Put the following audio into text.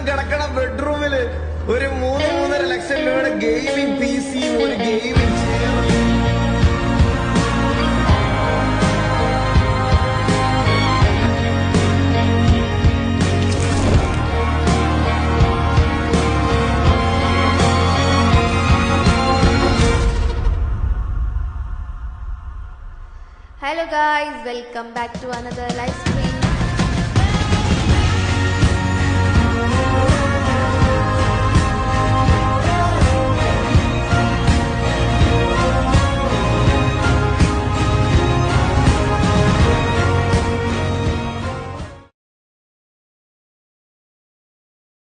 കിടക്കണ ബെഡ്റൂമില് ഒരു 3-3.5 ലക്ഷം രൂപയുടെ ഗെയിമിംഗ് PC ഒരു gaming chair. Hello guys, welcome back to another live stream.